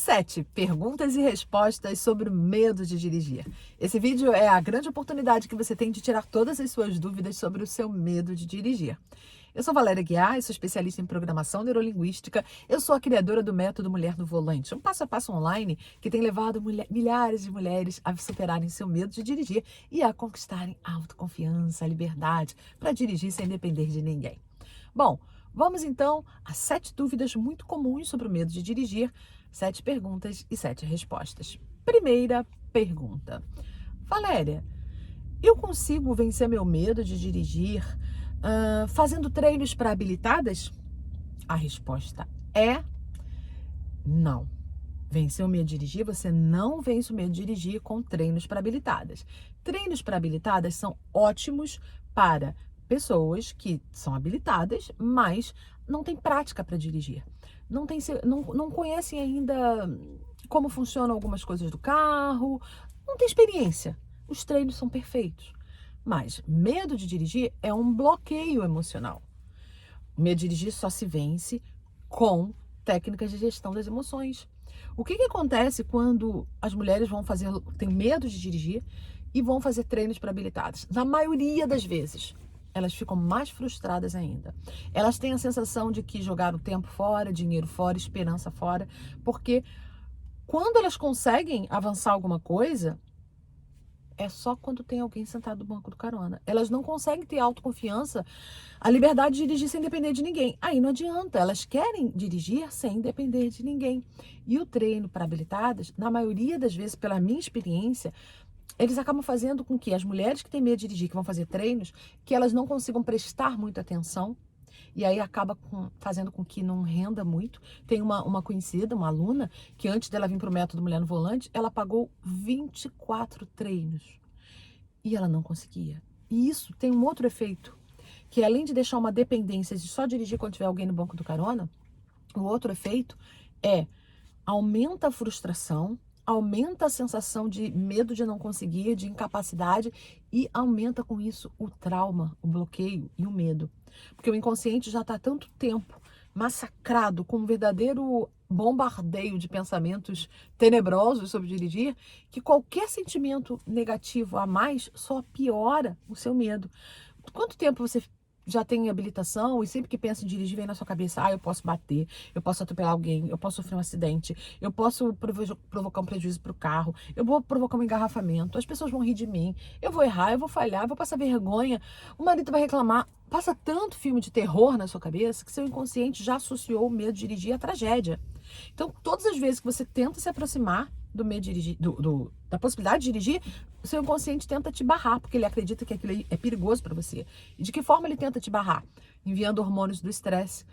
7 perguntas e respostas sobre o medo de dirigir. Esse vídeo é a grande oportunidade que você tem de tirar todas as suas dúvidas sobre o seu medo de dirigir. Eu sou Valéria Guiar, sou especialista em programação neurolinguística. Eu sou a criadora do método Mulher no Volante, um passo a passo online que tem levado milhares de mulheres a superarem seu medo de dirigir e a conquistarem a autoconfiança, a liberdade para dirigir sem depender de ninguém. Bom, vamos então a 7 dúvidas muito comuns sobre o medo de dirigir, 7 perguntas e 7 respostas. Primeira pergunta. Valéria, eu consigo vencer meu medo de dirigir fazendo treinos para habilitadas? A resposta é não. Vencer o medo de dirigir, você não vence o medo de dirigir com treinos para habilitadas. Treinos para habilitadas são ótimos para pessoas que são habilitadas, mas não têm prática para dirigir. Não conhecem ainda como funcionam algumas coisas do carro, não tem experiência. Os treinos são perfeitos. Mas medo de dirigir é um bloqueio emocional. O medo de dirigir só se vence com técnicas de gestão das emoções. O que acontece quando as mulheres têm medo de dirigir e vão fazer treinos para habilitadas? Na maioria das vezes, elas ficam mais frustradas ainda. Elas têm a sensação de que jogaram tempo fora, dinheiro fora, esperança fora, porque quando elas conseguem avançar alguma coisa, é só quando tem alguém sentado no banco do carona. Elas não conseguem ter autoconfiança, a liberdade de dirigir sem depender de ninguém. Aí não adianta, elas querem dirigir sem depender de ninguém. E o treino para habilitadas, na maioria das vezes, pela minha experiência, eles acabam fazendo com que as mulheres que têm medo de dirigir, que vão fazer treinos, que elas não consigam prestar muita atenção. E aí acaba fazendo com que não renda muito. Tem uma conhecida, uma aluna, que antes dela vir para o método Mulher no Volante, ela pagou 24 treinos. E ela não conseguia. E isso tem um outro efeito, que além de deixar uma dependência de só dirigir quando tiver alguém no banco do carona, o outro efeito é aumenta a frustração, aumenta a sensação de medo de não conseguir, de incapacidade e aumenta com isso o trauma, o bloqueio e o medo. Porque o inconsciente já está há tanto tempo massacrado com um verdadeiro bombardeio de pensamentos tenebrosos sobre dirigir, que qualquer sentimento negativo a mais só piora o seu medo. Quanto tempo você já tem habilitação e sempre que pensa em dirigir vem na sua cabeça, eu posso bater, eu posso atropelar alguém, eu posso sofrer um acidente, eu posso provocar um prejuízo para o carro, eu vou provocar um engarrafamento, as pessoas vão rir de mim, eu vou errar, eu vou falhar, eu vou passar vergonha, o marido vai reclamar. Passa tanto filme de terror na sua cabeça que seu inconsciente já associou o medo de dirigir à tragédia. Então, todas as vezes que você tenta se aproximar do medo de dirigir, da possibilidade de dirigir, o seu inconsciente tenta te barrar, porque ele acredita que aquilo é perigoso para você. E de que forma ele tenta te barrar? Enviando hormônios do estresse,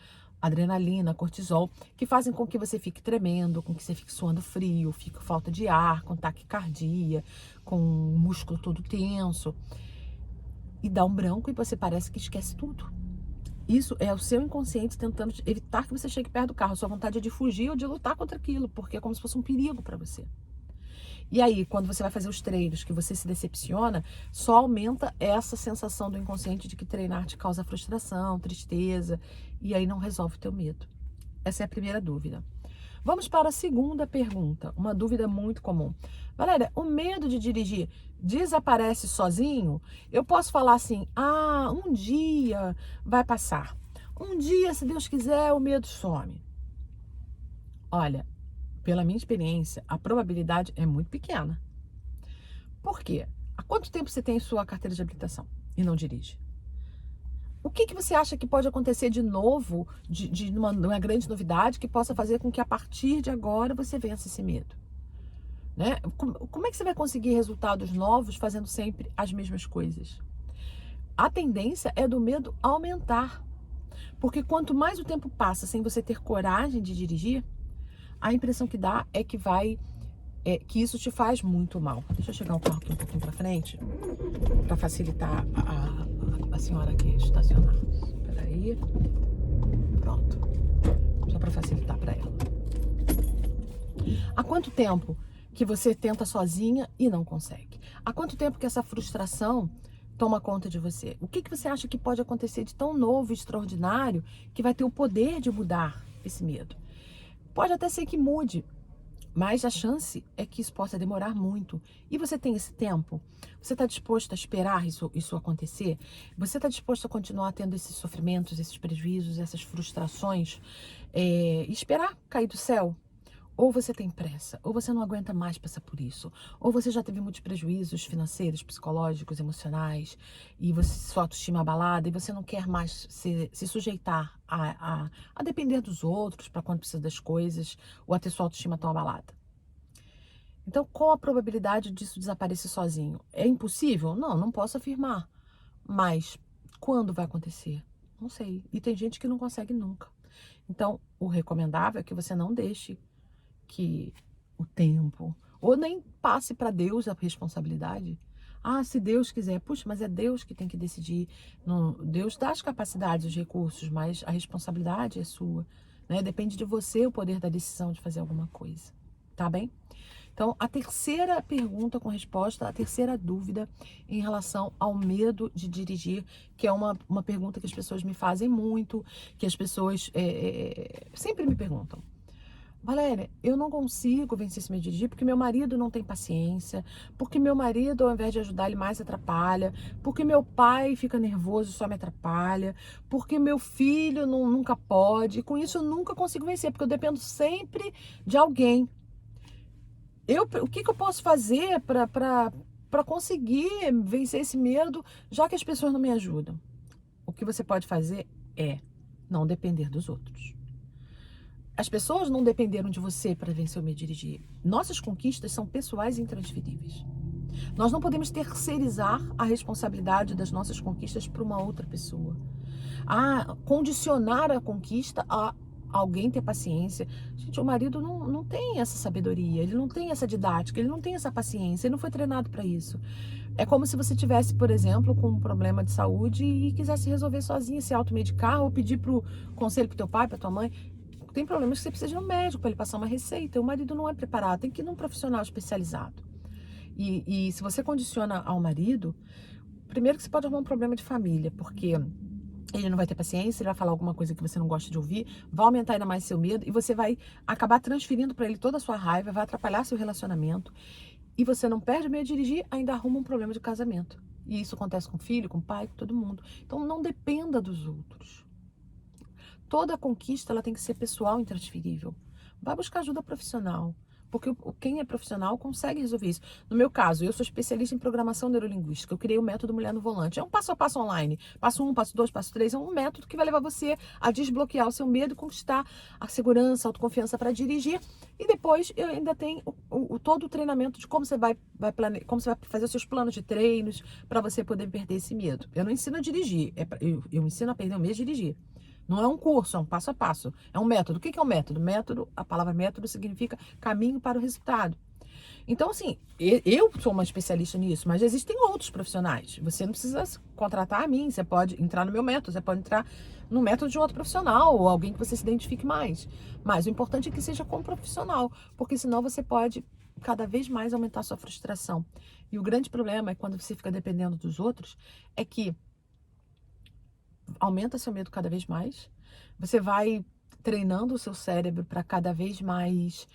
adrenalina, cortisol, que fazem com que você fique tremendo, com que você fique suando frio, fique com falta de ar, com taquicardia, com o músculo todo tenso. E dá um branco e você parece que esquece tudo. Isso é o seu inconsciente tentando evitar que você chegue perto do carro. A sua vontade é de fugir ou de lutar contra aquilo, porque é como se fosse um perigo para você. E aí, quando você vai fazer os treinos, que você se decepciona, só aumenta essa sensação do inconsciente de que treinar te causa frustração, tristeza, e aí não resolve o teu medo. Essa é a primeira dúvida. Vamos para a segunda pergunta, uma dúvida muito comum. Valéria, o medo de dirigir desaparece sozinho? Eu posso falar assim, um dia vai passar. Um dia, se Deus quiser, o medo some. Olha, pela minha experiência, a probabilidade é muito pequena. Por quê? Há quanto tempo você tem sua carteira de habilitação e não dirige? O que você acha que pode acontecer de novo, de uma grande novidade, que possa fazer com que a partir de agora você vença esse medo? Né? Como é que você vai conseguir resultados novos fazendo sempre as mesmas coisas? A tendência é do medo aumentar. Porque quanto mais o tempo passa sem você ter coragem de dirigir, a impressão que dá é que isso te faz muito mal. Deixa eu chegar o carro aqui um pouquinho para frente, para facilitar a senhora aqui estacionar. Espera aí. Pronto. Só para facilitar para ela. Há quanto tempo que você tenta sozinha e não consegue? Há quanto tempo que essa frustração toma conta de você? O que você acha que pode acontecer de tão novo e extraordinário que vai ter o poder de mudar esse medo? Pode até ser que mude Mas a chance é que isso possa demorar muito. E você tem esse tempo? Você está disposto a esperar isso acontecer? Você está disposto a continuar tendo esses sofrimentos, esses prejuízos, essas frustrações? E esperar cair do céu? Ou você tem pressa, ou você não aguenta mais passar por isso, ou você já teve muitos prejuízos financeiros, psicológicos, emocionais, e sua autoestima abalada, e você não quer mais se sujeitar a depender dos outros para quando precisa das coisas, ou a ter sua autoestima tão abalada. Então, qual a probabilidade disso desaparecer sozinho? É impossível? Não, não posso afirmar. Mas quando vai acontecer? Não sei. E tem gente que não consegue nunca. Então, o recomendável é que você não deixe que o tempo, ou nem passe para Deus a responsabilidade. Ah, se Deus quiser, puxa, mas é Deus que tem que decidir. Não, Deus dá as capacidades, os recursos, mas a responsabilidade é sua, né? Depende de você o poder da decisão de fazer alguma coisa, tá bem? Então, a terceira pergunta com resposta, a terceira dúvida em relação ao medo de dirigir, que é uma pergunta que as pessoas me fazem muito, que as pessoas sempre me perguntam. Valéria, eu não consigo vencer esse medo de dirigir porque meu marido não tem paciência, porque meu marido, ao invés de ajudar, ele mais atrapalha, porque meu pai fica nervoso e só me atrapalha, porque meu filho nunca pode, e com isso eu nunca consigo vencer, porque eu dependo sempre de alguém. O que eu posso fazer para conseguir vencer esse medo, já que as pessoas não me ajudam? O que você pode fazer é não depender dos outros. As pessoas não dependeram de você para vencer o medo de dirigir. Nossas conquistas são pessoais e intransferíveis. Nós não podemos terceirizar a responsabilidade das nossas conquistas para uma outra pessoa. Condicionar a conquista a alguém ter paciência. Gente, o marido não tem essa sabedoria, ele não tem essa didática, ele não tem essa paciência, ele não foi treinado para isso. É como se você tivesse, por exemplo, com um problema de saúde e quisesse resolver sozinha, se automedicar ou pedir pro conselho pro teu pai, pra tua mãe. Tem problemas que você precisa de um médico para ele passar uma receita. O marido não é preparado, tem que ir num profissional especializado. E se você condiciona ao marido, primeiro que você pode arrumar um problema de família, porque ele não vai ter paciência, ele vai falar alguma coisa que você não gosta de ouvir, vai aumentar ainda mais seu medo e você vai acabar transferindo para ele toda a sua raiva, vai atrapalhar seu relacionamento. E você não perde o medo de dirigir, ainda arruma um problema de casamento. E isso acontece com o filho, com o pai, com todo mundo. Então não dependa dos outros. Toda conquista ela tem que ser pessoal e intransferível. Vai buscar ajuda profissional, porque quem é profissional consegue resolver isso. No meu caso, eu sou especialista em programação neurolinguística. Eu criei o método Mulher no Volante. É um passo a passo online. Passo 1, passo 2, passo 3. É um método que vai levar você a desbloquear o seu medo e conquistar a segurança, a autoconfiança para dirigir. E depois eu ainda tenho todo o treinamento de como você vai como você vai fazer os seus planos de treinos para você poder perder esse medo. Eu não ensino a dirigir, eu ensino a perder o medo de dirigir. Não é um curso, é um passo a passo. É um método. O que é um método? Método, a palavra método significa caminho para o resultado. Então, assim, eu sou uma especialista nisso, mas existem outros profissionais. Você não precisa contratar a mim, você pode entrar no meu método, você pode entrar no método de um outro profissional ou alguém que você se identifique mais. Mas o importante é que seja com um profissional, porque senão você pode cada vez mais aumentar a sua frustração. E o grande problema é quando você fica dependendo dos outros, é que aumenta seu medo cada vez mais, você vai treinando o seu cérebro para cada vez mais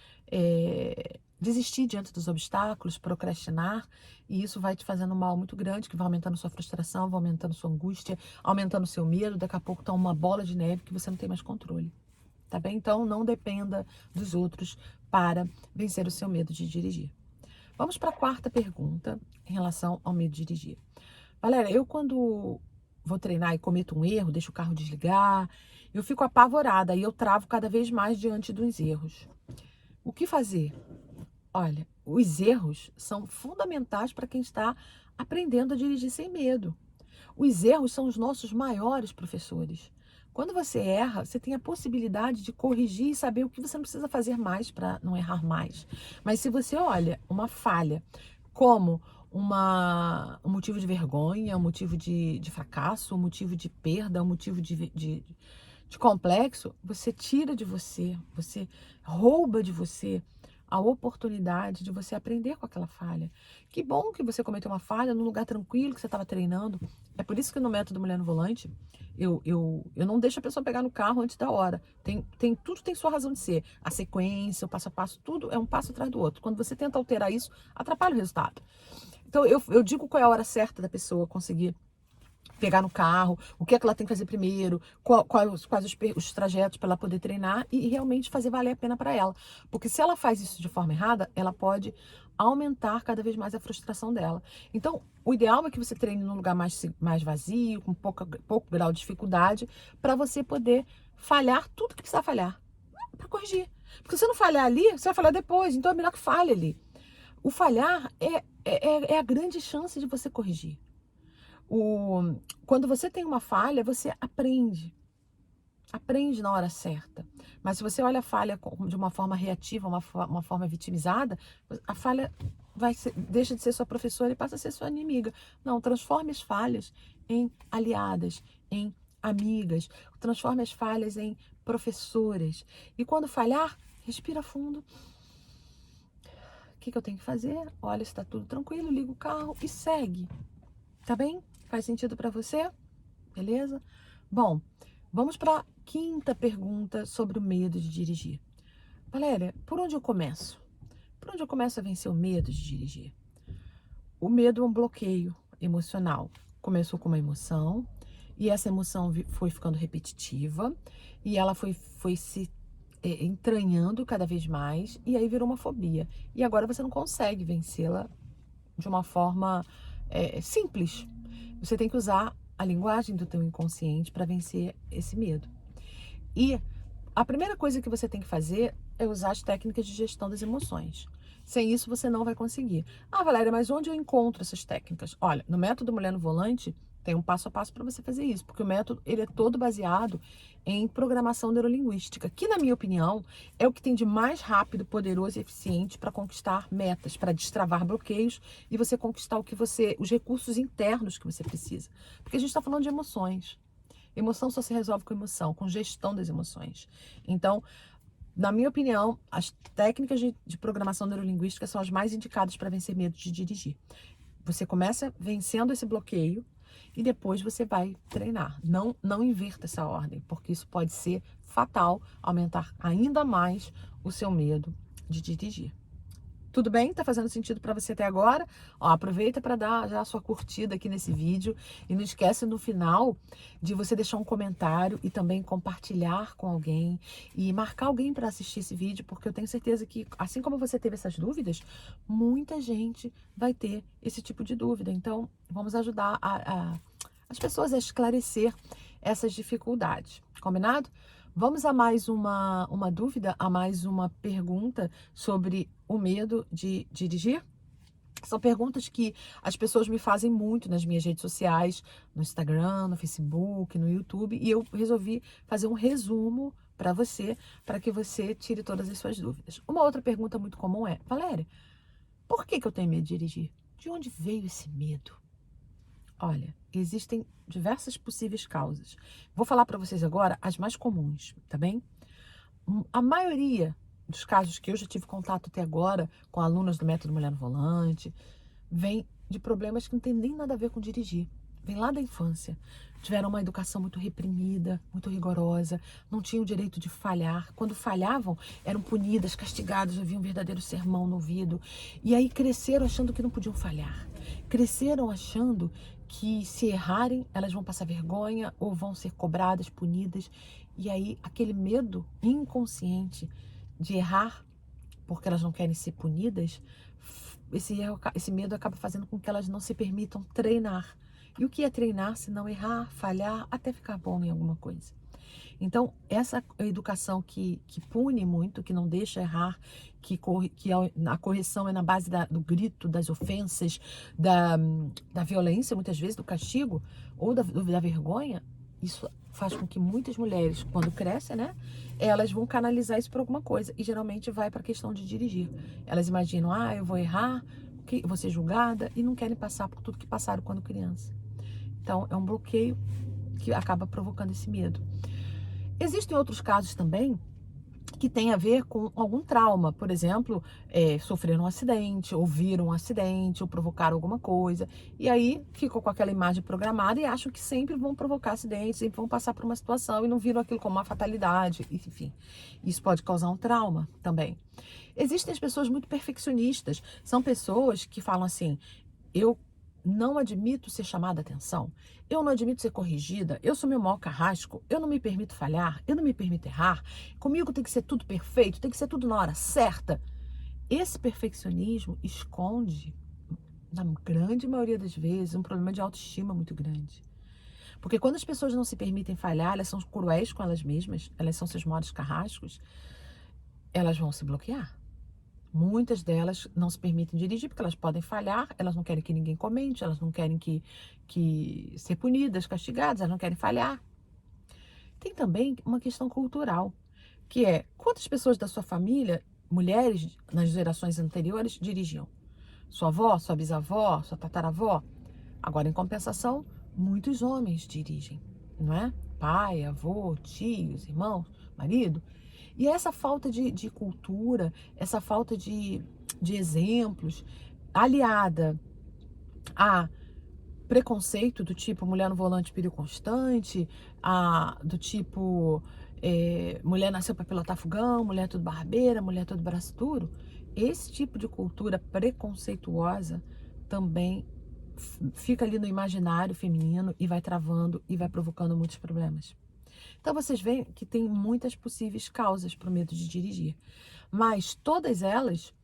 desistir diante dos obstáculos, procrastinar, e isso vai te fazendo um mal muito grande, que vai aumentando sua frustração, vai aumentando sua angústia, aumentando seu medo, daqui a pouco tá uma bola de neve que você não tem mais controle, tá bem? Então não dependa dos outros para vencer o seu medo de dirigir. Vamos para a quarta pergunta em relação ao medo de dirigir. Valéria, eu quando vou treinar e cometo um erro, deixo o carro desligar, eu fico apavorada e eu travo cada vez mais diante dos erros. O que fazer? Olha, os erros são fundamentais para quem está aprendendo a dirigir sem medo. Os erros são os nossos maiores professores. Quando você erra, você tem a possibilidade de corrigir e saber o que você não precisa fazer mais para não errar mais. Mas se você olha uma falha como um motivo de vergonha, um motivo de fracasso, um motivo de perda, um motivo de complexo, você tira de você, você rouba de você a oportunidade de você aprender com aquela falha. Que bom que você cometeu uma falha num lugar tranquilo que você estava treinando. É por isso que no método Mulher no Volante, eu não deixo a pessoa pegar no carro antes da hora. Tudo tem sua razão de ser. A sequência, o passo a passo, tudo é um passo atrás do outro. Quando você tenta alterar isso, atrapalha o resultado. Então, eu digo qual é a hora certa da pessoa conseguir pegar no carro, o que é que ela tem que fazer primeiro, quais os trajetos para ela poder treinar e realmente fazer valer a pena para ela. Porque se ela faz isso de forma errada, ela pode aumentar cada vez mais a frustração dela. Então, o ideal é que você treine num lugar mais vazio, com pouco grau de dificuldade, para você poder falhar tudo que precisar falhar, para corrigir. Porque se você não falhar ali, você vai falhar depois, então é melhor que falhe ali. O falhar é a grande chance de você corrigir. Quando você tem uma falha, você aprende na hora certa. Mas se você olha a falha de uma forma reativa, uma forma vitimizada, a falha deixa de ser sua professora e passa a ser sua inimiga. Não, transforme as falhas em aliadas, em amigas, transforme as falhas em professoras. E quando falhar, respira fundo. O que eu tenho que fazer? Olha, se está tudo tranquilo, liga o carro e segue. Tá bem? Faz sentido para você? Beleza? Bom, vamos para a quinta pergunta sobre o medo de dirigir. Valéria, por onde eu começo? Por onde eu começo a vencer o medo de dirigir? O medo é um bloqueio emocional. Começou com uma emoção e essa emoção foi ficando repetitiva e ela foi se entranhando cada vez mais e aí virou uma fobia. E agora você não consegue vencê-la de uma forma simples. Você tem que usar a linguagem do teu inconsciente para vencer esse medo. E a primeira coisa que você tem que fazer é usar as técnicas de gestão das emoções. Sem isso, você não vai conseguir. Ah, Valéria, mas onde eu encontro essas técnicas? Olha, no método Mulher no Volante, tem um passo a passo para você fazer isso, porque o método ele é todo baseado em programação neurolinguística, que, na minha opinião, é o que tem de mais rápido, poderoso e eficiente para conquistar metas, para destravar bloqueios e você conquistar os recursos internos que você precisa. Porque a gente está falando de emoções. Emoção só se resolve com emoção, com gestão das emoções. Então, na minha opinião, as técnicas de programação neurolinguística são as mais indicadas para vencer medo de dirigir. Você começa vencendo esse bloqueio e depois você vai treinar. Não inverta essa ordem, porque isso pode ser fatal, aumentar ainda mais o seu medo de dirigir. Tudo bem? Tá fazendo sentido para você até agora? Ó, aproveita para dar já a sua curtida aqui nesse vídeo e não esquece no final de você deixar um comentário e também compartilhar com alguém e marcar alguém para assistir esse vídeo, porque eu tenho certeza que, assim como você teve essas dúvidas, muita gente vai ter esse tipo de dúvida. Então, vamos ajudar as pessoas a esclarecer essas dificuldades. Combinado? Vamos a mais uma dúvida, a mais uma pergunta sobre o medo de dirigir? São perguntas que as pessoas me fazem muito nas minhas redes sociais, no Instagram, no Facebook, no YouTube, e eu resolvi fazer um resumo para que você tire todas as suas dúvidas. Uma outra pergunta muito comum é: Valéria, por que eu tenho medo de dirigir? De onde veio esse medo? Olha, existem diversas possíveis causas. Vou falar para vocês agora as mais comuns, tá bem? A maioria dos casos que eu já tive contato até agora com alunas do método Mulher no Volante vem de problemas que não tem nem nada a ver com dirigir. Vem lá da infância. Tiveram uma educação muito reprimida, muito rigorosa, não tinham o direito de falhar. Quando falhavam, eram punidas, castigadas, ouviam um verdadeiro sermão no ouvido. E aí cresceram achando que não podiam falhar. Cresceram achando que se errarem, elas vão passar vergonha ou vão ser cobradas, punidas. E aí aquele medo inconsciente de errar, porque elas não querem ser punidas, esse medo acaba fazendo com que elas não se permitam treinar. E o que é treinar se não errar, falhar, até ficar bom em alguma coisa? Então, essa educação que pune muito, que não deixa errar, a correção é na base do grito, das ofensas, da violência, muitas vezes, do castigo, ou da vergonha, isso faz com que muitas mulheres, quando crescem, né, elas vão canalizar isso para alguma coisa. E geralmente vai para a questão de dirigir. Elas imaginam, eu vou errar, eu vou ser julgada, e não querem passar por tudo que passaram quando criança. Então, é um bloqueio que acaba provocando esse medo. Existem outros casos também que tem a ver com algum trauma, por exemplo, sofreram um acidente, ou viram um acidente, ou provocaram alguma coisa, e aí ficam com aquela imagem programada e acham que sempre vão provocar acidentes, sempre vão passar por uma situação e não viram aquilo como uma fatalidade, enfim. Isso pode causar um trauma também. Existem as pessoas muito perfeccionistas, são pessoas que falam assim, eu não admito ser chamada atenção, eu não admito ser corrigida, eu sou meu maior carrasco, eu não me permito falhar, eu não me permito errar, comigo tem que ser tudo perfeito, tem que ser tudo na hora certa. Esse perfeccionismo esconde, na grande maioria das vezes, um problema de autoestima muito grande. Porque quando as pessoas não se permitem falhar, elas são cruéis com elas mesmas, elas são seus maiores carrascos, elas vão se bloquear. Muitas delas não se permitem dirigir porque elas podem falhar, elas não querem que ninguém comente, elas não querem que ser punidas, castigadas, elas não querem falhar. Tem também uma questão cultural, que é quantas pessoas da sua família, mulheres nas gerações anteriores, dirigiam? Sua avó, sua bisavó, sua tataravó? Agora, em compensação, muitos homens dirigem, não é? Pai, avô, tios, irmãos, marido. E essa falta de cultura, essa falta de exemplos, aliada a preconceito do tipo mulher no volante perigo constante, do tipo mulher nasceu para pilotar fogão, mulher tudo barbeira, mulher tudo braço duro, esse tipo de cultura preconceituosa também fica ali no imaginário feminino e vai travando e vai provocando muitos problemas. Então vocês veem que tem muitas possíveis causas para o medo de dirigir, mas todas elas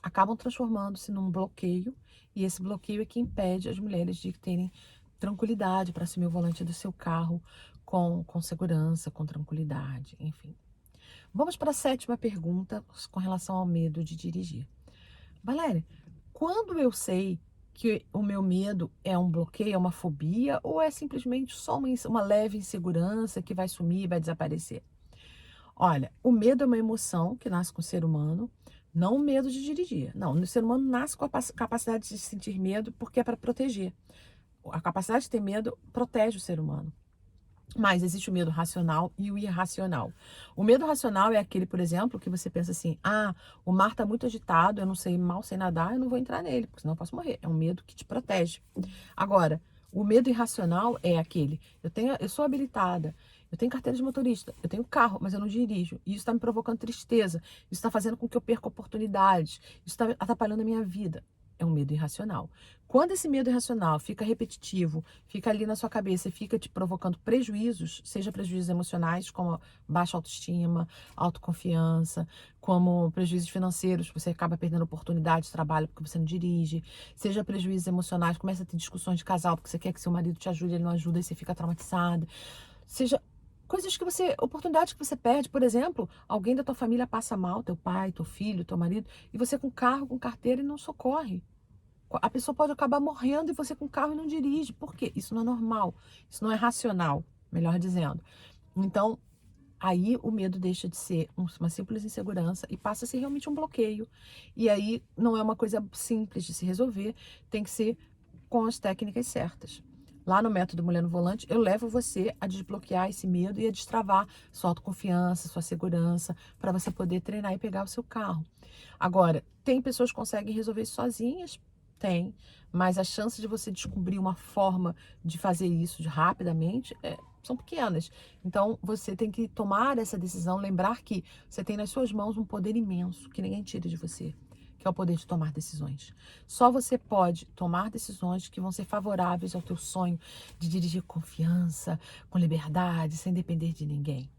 acabam transformando-se num bloqueio, e esse bloqueio é que impede as mulheres de terem tranquilidade para assumir o volante do seu carro com segurança, com tranquilidade, enfim. Vamos para a sétima pergunta com relação ao medo de dirigir. Valéria, quando eu sei que o meu medo é um bloqueio, é uma fobia, ou é simplesmente só uma leve insegurança que vai sumir e vai desaparecer? Olha, o medo é uma emoção que nasce com o ser humano, não o medo de dirigir. Não, o ser humano nasce com a capacidade de sentir medo porque é para proteger. A capacidade de ter medo protege o ser humano. Mas existe o medo racional e o irracional. O medo racional é aquele, por exemplo, que você pensa assim: ah, o mar está muito agitado, eu não sei mal sei nadar, eu não vou entrar nele, porque senão eu posso morrer. É um medo que te protege. Agora, o medo irracional é aquele: eu sou habilitada, eu tenho carteira de motorista, eu tenho carro, mas eu não dirijo. E isso está me provocando tristeza, isso está fazendo com que eu perca oportunidades, isso está atrapalhando a minha vida. É um medo irracional. Quando esse medo irracional fica repetitivo, fica ali na sua cabeça e fica te provocando prejuízos, seja prejuízos emocionais, como baixa autoestima, autoconfiança, como prejuízos financeiros, você acaba perdendo oportunidade de trabalho porque você não dirige, seja prejuízos emocionais, começa a ter discussões de casal porque você quer que seu marido te ajude, ele não ajuda e você fica traumatizado, seja coisas que oportunidades que você perde, por exemplo, alguém da tua família passa mal, teu pai, teu filho, teu marido, e você com carro, com carteira e não socorre. A pessoa pode acabar morrendo e você com carro e não dirige. Por quê? Isso não é normal. Isso não é racional, melhor dizendo. Então, aí o medo deixa de ser uma simples insegurança e passa a ser realmente um bloqueio. E aí não é uma coisa simples de se resolver, tem que ser com as técnicas certas. Lá no método Mulher no Volante, eu levo você a desbloquear esse medo e a destravar sua autoconfiança, sua segurança, para você poder treinar e pegar o seu carro. Agora, tem pessoas que conseguem resolver isso sozinhas? Tem, mas as chances de você descobrir uma forma de fazer isso rapidamente são pequenas. Então, você tem que tomar essa decisão, lembrar que você tem nas suas mãos um poder imenso que ninguém tira de você, que é o poder de tomar decisões. Só você pode tomar decisões que vão ser favoráveis ao teu sonho de dirigir com confiança, com liberdade, sem depender de ninguém.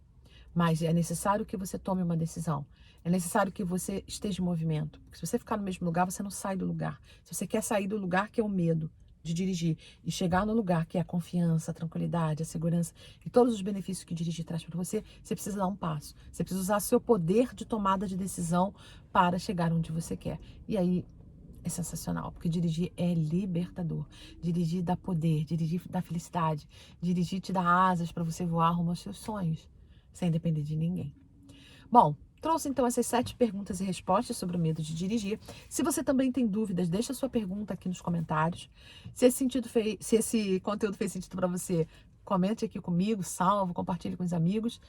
Mas é necessário que você tome uma decisão. É necessário que você esteja em movimento. Porque se você ficar no mesmo lugar, você não sai do lugar. Se você quer sair do lugar que é o medo de dirigir e chegar no lugar que é a confiança, a tranquilidade, a segurança e todos os benefícios que dirigir traz para você, você precisa dar um passo. Você precisa usar seu poder de tomada de decisão para chegar onde você quer. E aí é sensacional, porque dirigir é libertador. Dirigir dá poder, dirigir dá felicidade, dirigir te dá asas para você voar rumo aos seus sonhos, sem depender de ninguém. Bom, trouxe então essas 7 perguntas e respostas sobre o medo de dirigir. Se você também tem dúvidas, deixa a sua pergunta aqui nos comentários. Se esse conteúdo fez sentido para você, comente aqui comigo, salve, compartilhe com os amigos.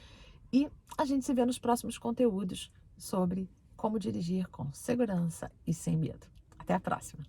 E a gente se vê nos próximos conteúdos sobre como dirigir com segurança e sem medo. Até a próxima!